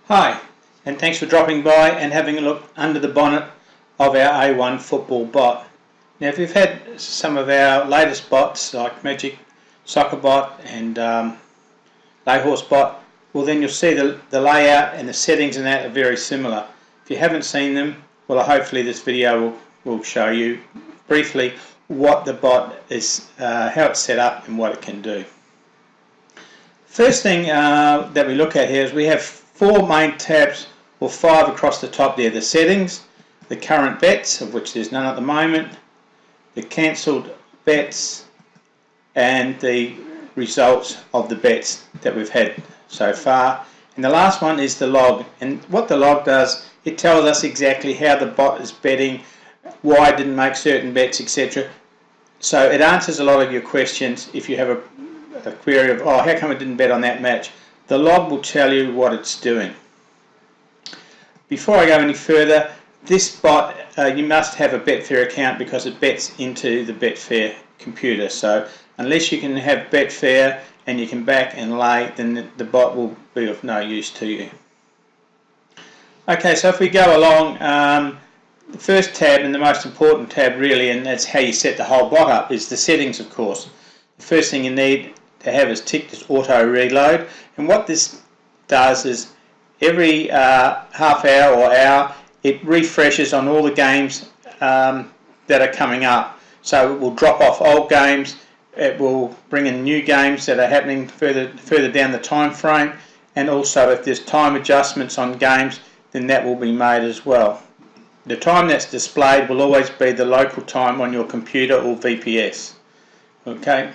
Hi, and thanks for dropping by and having a look under the bonnet of our A1Football Bot. Now, if you've had some of our latest bots like Magic Soccer Bot and Layhorse Bot, well then you'll see the layout and the settings in that are very similar. If you haven't seen them, well hopefully this video will show you briefly what the bot is, how it's set up and what it can do. First thing that we look at here is we have four main tabs, or five across the top there: the settings, the current bets, of which there's none at the moment, the cancelled bets, and the results of the bets that we've had so far. And the last one is the log, and what the log does, it tells us exactly how the bot is betting, why it didn't make certain bets, etc. So it answers a lot of your questions. If you have a query of, oh, how come it didn't bet on that match, the log will tell you what it's doing. Before I go any further, this bot, you must have a Betfair account because it bets into the Betfair computer. So unless you can have Betfair and you can back and lay, then the bot will be of no use to you. Okay, so if we go along, the first tab and the most important tab really, and that's how you set the whole bot up, is the settings, of course. The first thing you need to have is ticked as auto reload, and what this does is every half hour or hour it refreshes on all the games that are coming up. So it will drop off old games, it will bring in new games that are happening further down the time frame, and also if there's time adjustments on games, then that will be made as well. The time that's displayed will always be the local time on your computer or VPS. Okay,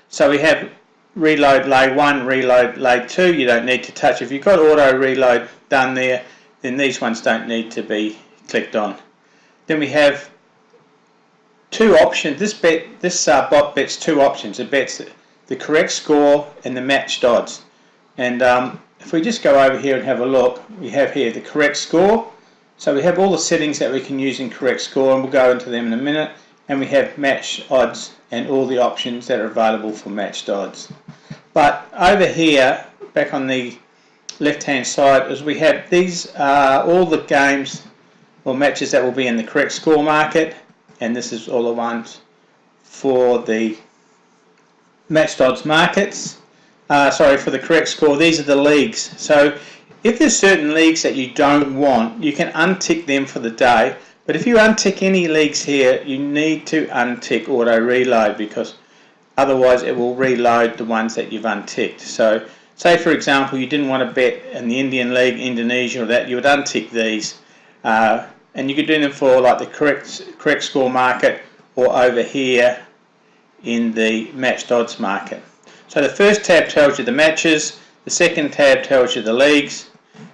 so we have reload lay 1, reload lay 2, you don't need to touch. If you've got auto reload done there, then these ones don't need to be clicked on. Then we have two options. This bot bets two options. It bets the correct score and the matched odds. And if we just go over here and have a look, we have here the correct score. So we have all the settings that we can use in correct score, and we'll go into them in a minute. And we have matched odds and all the options that are available for matched odds. But over here, back on the left hand side, is we have these all the games or matches that will be in the correct score market, and this is all the ones for the matched odds markets. For the correct score, these are the leagues. So if there's certain leagues that you don't want, you can untick them for the day. But if you untick any leagues here, you need to untick auto reload, because otherwise it will reload the ones that you've unticked. So say for example you didn't want to bet in the Indian League, Indonesia or that, you would untick these, and you could do them for like the correct score market or over here in the matched odds market. So the first tab tells you the matches, the second tab tells you the leagues,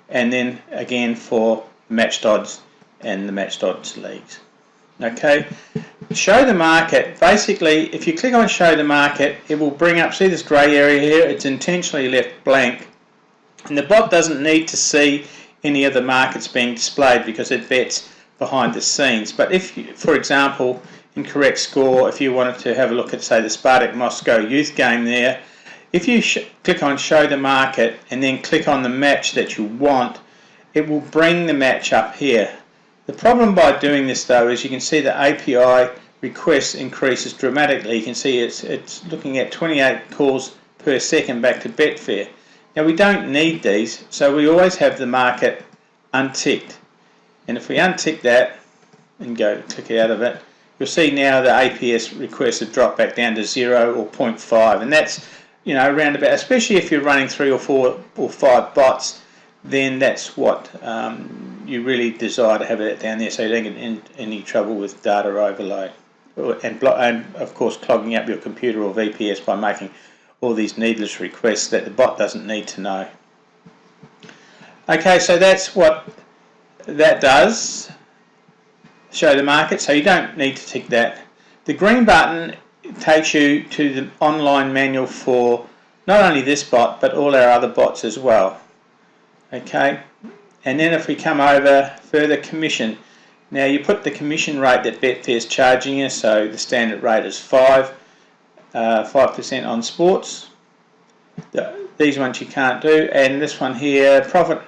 and then again for matched odds and the matched odds leagues. Okay, show the market. Basically, if you click on show the market, it will bring up, see this grey area here, it's intentionally left blank, and the bot doesn't need to see any of the markets being displayed because it bets behind the scenes. But if you, for example, in correct score, if you wanted to have a look at, say, the Spartak Moscow youth game there, if you click on show the market and then click on the match that you want, it will bring the match up here. The problem by doing this though is you can see the API request increases dramatically. You can see it's looking at 28 calls per second back to Betfair. Now we don't need these, so we always have the market unticked. And if we untick that and go click out of it, you'll see now the APS requests have dropped back down to 0 or 0.5, and that's, you know, around about, especially if you're running 3 or 4 or 5 bots, then that's what you really desire to have it down there, so you don't get in any trouble with data overload and of course clogging up your computer or VPS by making all these needless requests that the bot doesn't need to know. Okay, so that's what that does, show the market, so you don't need to tick that. The green button takes you to the online manual for not only this bot but all our other bots as well. Okay, and then if we come over further, commission. Now you put the commission rate that Betfair is charging you, so the standard rate is 5% on sports. The These ones you can't do, and this one here, profit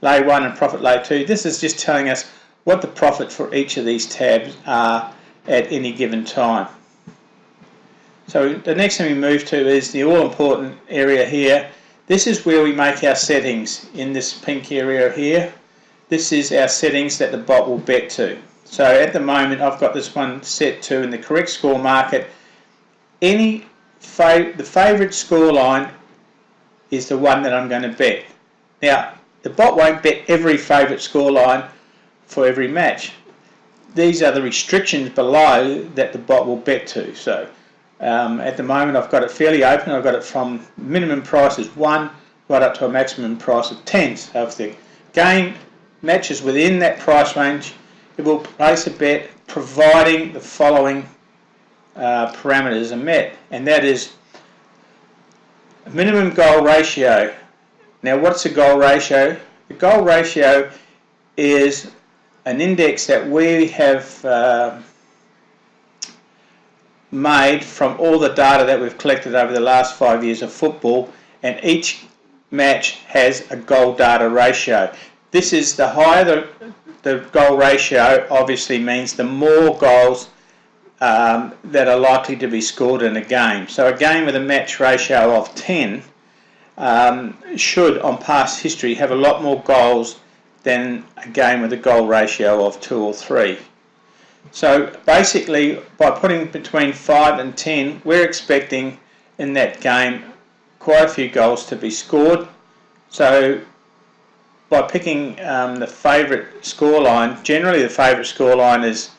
lay 1 and profit lay 2. This is just telling us what the profit for each of these tabs are at any given time. So the next thing we move to is the all-important area here. This is where we make our settings in this pink area here. This is our settings that the bot will bet to. So at the moment I've got this one set to, in the correct score market, the favourite score line is the one that I'm going to bet. Now the bot won't bet every favourite score line for every match. These are the restrictions below that the bot will bet to. So at the moment I've got it fairly open. I've got it from minimum price is 1 right up to a maximum price of 10. So if the game matches within that price range, it will place a bet providing the following parameters are met, and that is minimum goal ratio. Now what's a goal ratio? The goal ratio is an index that we have made from all the data that we've collected over the last 5 years of football, and each match has a goal data ratio. This is the higher the goal ratio, obviously means the more goals that are likely to be scored in a game. So a game with a match ratio of 10 should, on past history, have a lot more goals than a game with a goal ratio of 2 or 3. So basically, by putting between 5 and 10, we're expecting in that game quite a few goals to be scored. So by picking the favourite scoreline, generally the favourite scoreline is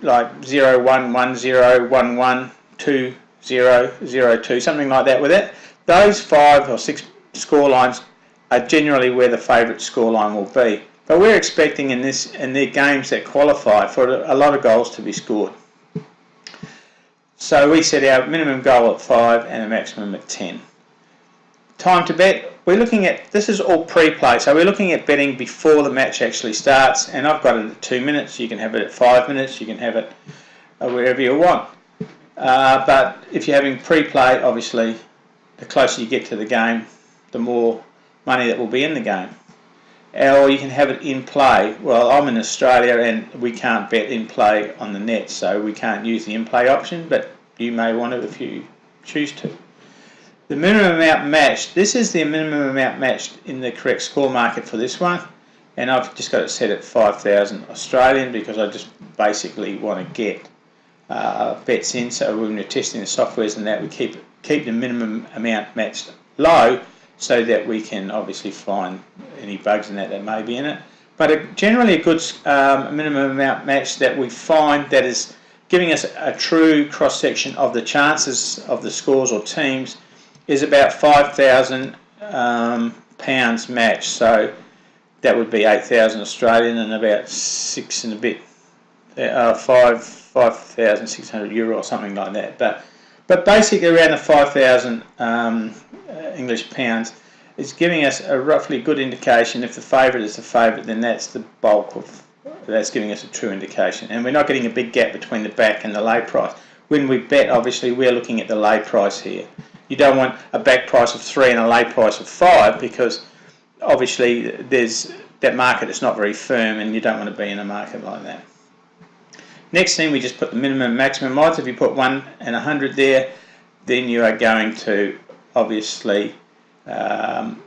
like 0-1, 1-0, 1-1, 2-0, 0-2, something like that. With it, those 5 or 6 scorelines are generally where the favourite scoreline will be. But we're expecting in the games that qualify for a lot of goals to be scored. So we set our minimum goal at 5 and a maximum at 10. Time to bet. We're looking at, this is all pre-play, so we're looking at betting before the match actually starts, and I've got it at 2 minutes. You can have it at 5 minutes, you can have it wherever you want. But if you're having pre-play, obviously the closer you get to the game, the more money that will be in the game. Or you can have it in play. Well, I'm in Australia and we can't bet in play on the net, so we can't use the in play option, but you may want to if you choose to. The minimum amount matched, this is the minimum amount matched in the correct score market for this one, and I've just got it set at 5,000 Australian because I just basically want to get bets in, so when we're testing the softwares and that, we keep the minimum amount matched low so that we can obviously find any bugs in that may be in it. But generally a good minimum amount match that we find that is giving us a true cross-section of the chances of the scores or teams is about 5,000 pounds match. So that would be 8,000 Australian and about 6 and a bit, 5,600 euro or something like that. But basically around the 5,000 English pounds is giving us a roughly good indication. If the favourite is the favourite, then that's the bulk of, that's giving us a true indication. And we're not getting a big gap between the back and the lay price. When we bet, obviously we're looking at the lay price here. You don't want a back price of 3 and a lay price of 5 because obviously there's that market is not very firm and you don't want to be in a market like that. Next thing, we just put the minimum and maximum odds. If you put 1 and 100 there, then you are going to obviously have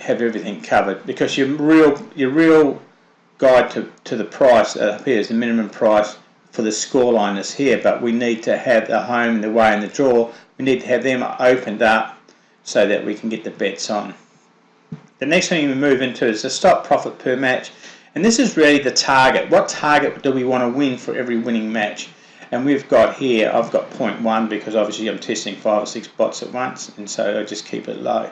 everything covered, because your real guide to the price up here is the minimum price for the scoreline is here, but we need to have the home, the way and the draw. We need to have them opened up so that we can get the bets on. The next thing we move into is the stop profit per match, and this is really the target. What target do we want to win for every winning match? And we've got here, I've got 0.1 because obviously I'm testing 5 or 6 bots at once, and so I just keep it low.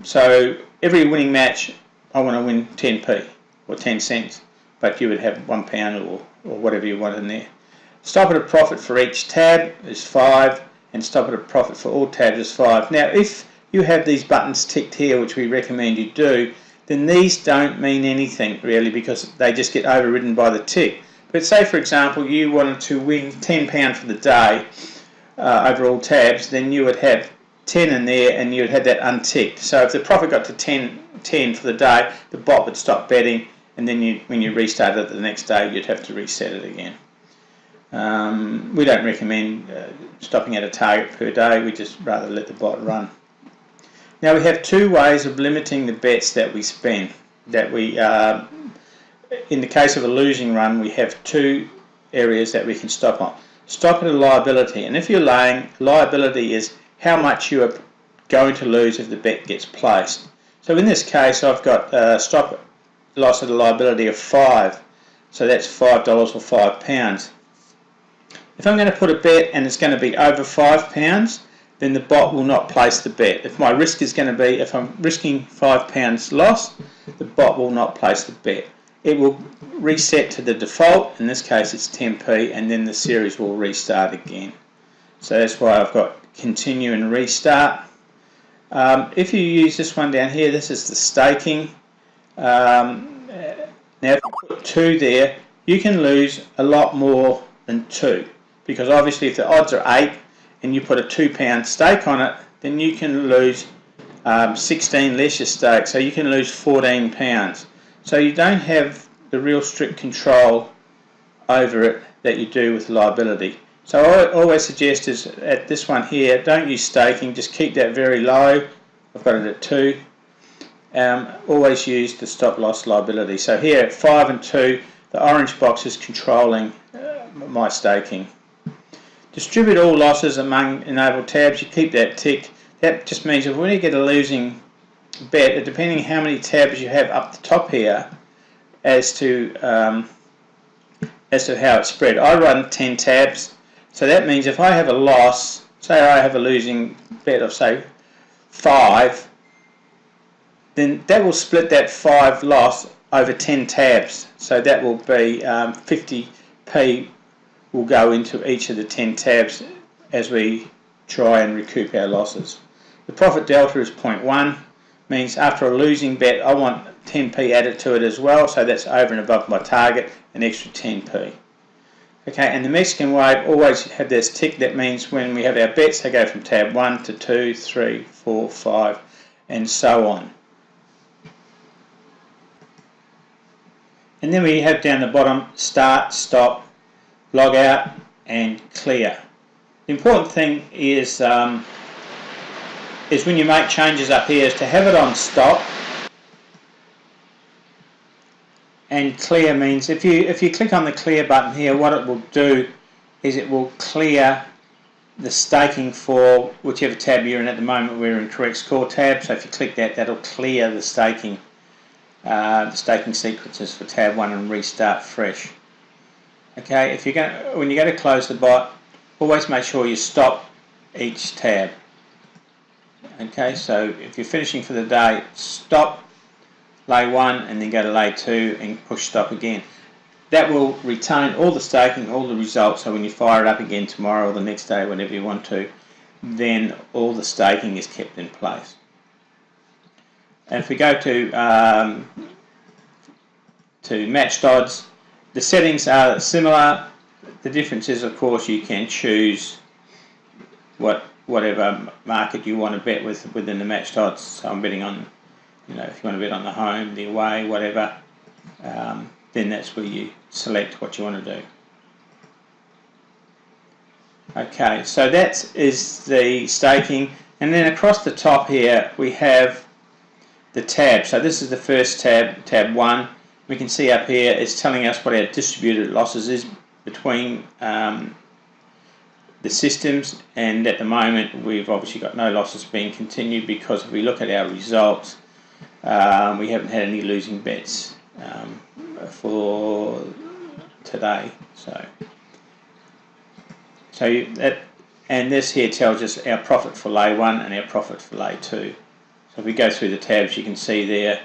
So every winning match I want to win 10p or 10 cents, but you would have £1 or whatever you want in there. Stop at a profit for each tab is 5, and stop at a profit for all tabs is 5. Now if you have these buttons ticked here, which we recommend you do, then these don't mean anything really because they just get overridden by the tick. But say for example you wanted to win £10 for the day, over all tabs, then you would have 10 in there and you would have that unticked. So if the profit got to 10 for the day, the bot would stop betting, and then when you restart it the next day, you'd have to reset it again. We don't recommend stopping at a target per day. We just rather let the bot run. Now we have two ways of limiting the bets that we spend. In the case of a losing run, we have two areas that we can stop on. Stop at a liability, and if you're laying, liability is how much you are going to lose if the bet gets placed. So in this case, I've got stop loss at a liability of 5, so that's $5 or £5. If I'm going to put a bet and it's going to be over £5, then the bot will not place the bet. If my risk is going to be, if I'm risking £5 loss, the bot will not place the bet. It will reset to the default, in this case it's 10p, and then the series will restart again. So that's why I've got continue and restart. If you use this one down here, this is the staking. Now if you put 2 there, you can lose a lot more than 2, because obviously if the odds are 8 and you put a £2 stake on it, then you can lose 16 less your stake, so you can lose £14. So you don't have the real strict control over it that you do with liability. So I always suggest is at this one here, don't use staking, just keep that very low. I've got it at 2. Always use the stop loss liability. So here at 5 and 2, the orange box is controlling my staking. Distribute all losses among enabled tabs. You keep that ticked. That just means if when you get a losing bet, depending how many tabs you have up the top here, as to how it's spread. I run 10 tabs, so that means if I have a loss, say I have a losing bet of say 5, then that will split that 5 loss over 10 tabs. So that will be 50p will go into each of the 10 tabs as we try and recoup our losses. The profit delta is 0.1. Means after a losing bet I want 10p added to it as well, so that's over and above my target, an extra 10p. Okay, and the Mexican way, always have this tick. That means when we have our bets, they go from tab 1 to 2, 3, 4, 5 and so on. And then we have down the bottom start, stop, log out and clear. The important thing is when you make changes up here is to have it on stop, and clear means if you click on the clear button here, what it will do is it will clear the staking for whichever tab you're in. At the moment we're in correct score tab, so if you click that, that'll clear the staking sequences for tab 1 and restart fresh. Okay, when you go to close the bot, always make sure you stop each tab. Okay, so if you're finishing for the day, stop, lay 1 and then go to lay 2 and push stop again. That will retain all the staking, all the results, so when you fire it up again tomorrow or the next day, whenever you want to, then all the staking is kept in place. And if we go to matched odds, the settings are similar. The difference is, of course, you can choose whatever market you want to bet within the matched odds. So I'm betting on, if you want to bet on the home, the away, whatever, then that's where you select what you want to do. Okay, so that is the staking, and then across the top here we have the tab. So this is the first tab, tab 1. We can see up here it's telling us what our distributed losses is between the systems, and at the moment we've obviously got no losses being continued, because if we look at our results, we haven't had any losing bets for today. And this here tells us our profit for lay 1 and our profit for lay 2. So if we go through the tabs, you can see there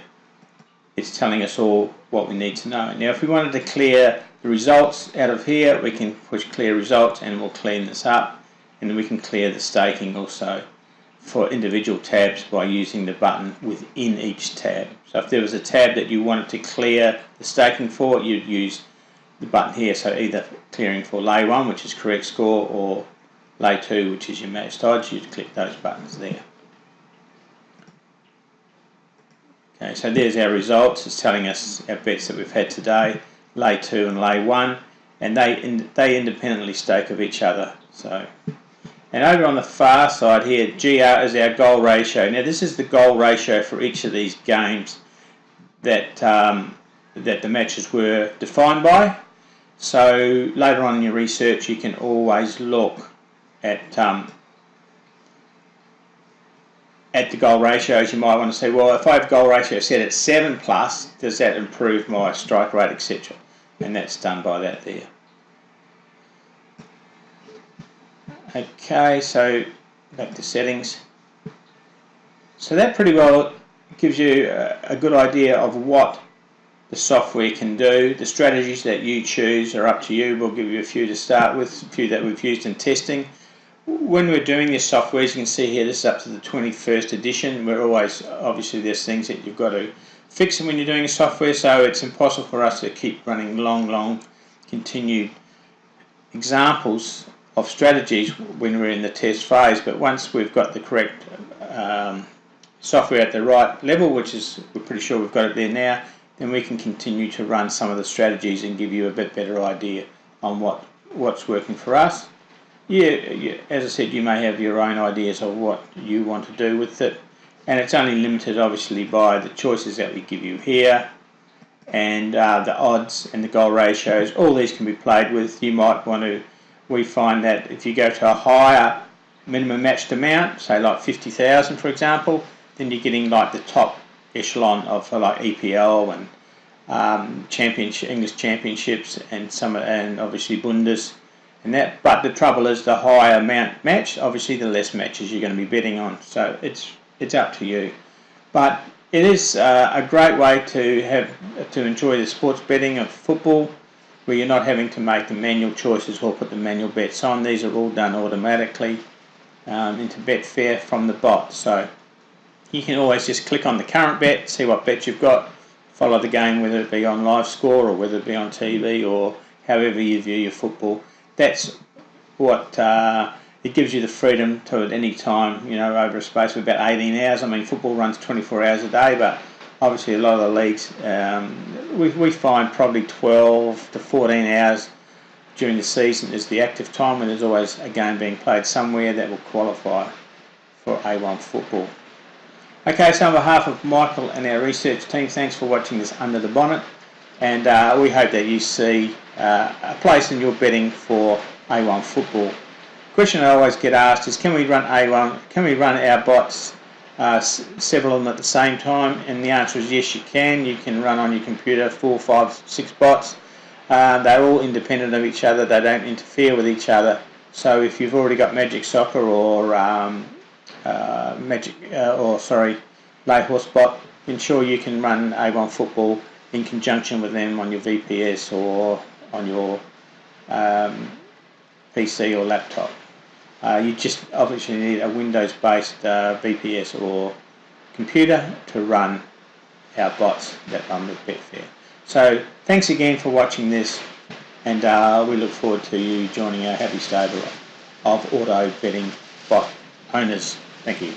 it's telling us all what we need to know. Now if we wanted to clear the results out of here, we can push clear results and we'll clean this up, and then we can clear the staking also for individual tabs by using the button within each tab. So if there was a tab that you wanted to clear the staking for, you'd use the button here, so either clearing for lay 1, which is correct score, or lay 2, which is your matched odds. You click those buttons there. Okay, so there's our results. It's telling us our bets that we've had today, lay 2 and lay 1, and they independently stake of each other. So, and over on the far side here, GR is our goal ratio. Now this is the goal ratio for each of these games that that the matches were defined by. So later on in your research, you can always look at the goal ratios. You might want to say, well, if I have goal ratio set at 7+, does that improve my strike rate, etc.? And that's done by that there. Okay, so back to settings. So that pretty well gives you a good idea of what the software can do. The strategies that you choose are up to you. We'll give you a few to start with, a few that we've used in testing. When we're doing this software, as you can see here, this is up to the 21st edition. We're always, obviously there's things that you've got to fix when you're doing a software, so it's impossible for us to keep running long continued examples of strategies when we're in the test phase. But once we've got the correct software at the right level, which is, we're pretty sure we've got it there now, then we can continue to run some of the strategies and give you a bit better idea on what's working for us. Yeah, as I said, you may have your own ideas of what you want to do with it, and it's only limited obviously by the choices that we give you here, and the odds and the goal ratios. All these can be played with. You might want to, we find that if you go to a higher minimum matched amount, say like 50,000 for example, then you're getting like the top echelon of like EPL and English championships and obviously Bundes and that. But the trouble is, the higher amount matched, obviously the less matches you're going to be betting on. So it's up to you. But it is a great way to enjoy the sports betting of football, where you're not having to make the manual choices or put the manual bets on. These are all done automatically into Betfair from the bot. So you can always just click on the current bet, see what bet you've got, follow the game, whether it be on live score or whether it be on TV or however you view your football. That's what it gives you the freedom to at any time, you know, over a space of about 18 hours. I mean, football runs 24 hours a day, but obviously a lot of the leagues, we find probably 12 to 14 hours during the season is the active time, when there's always a game being played somewhere that will qualify for A1Football. Okay, so on behalf of Michael and our research team, thanks for watching this Under the Bonnet, and we hope that you see a place in your betting for A1Football. The question I always get asked is, can we run our bots, several of them at the same time? And the answer is yes, you can. You can run on your computer 4, 5, 6 bots. They're all independent of each other. They don't interfere with each other. So if you've already got Magic Soccer or Lay Horse Bot, ensure you can run A1Football in conjunction with them on your VPS or on your PC or laptop. You just obviously need a Windows-based VPS or computer to run our bots that run with Betfair. So thanks again for watching this, and we look forward to you joining our happy stable of auto betting bot owners. Thank you.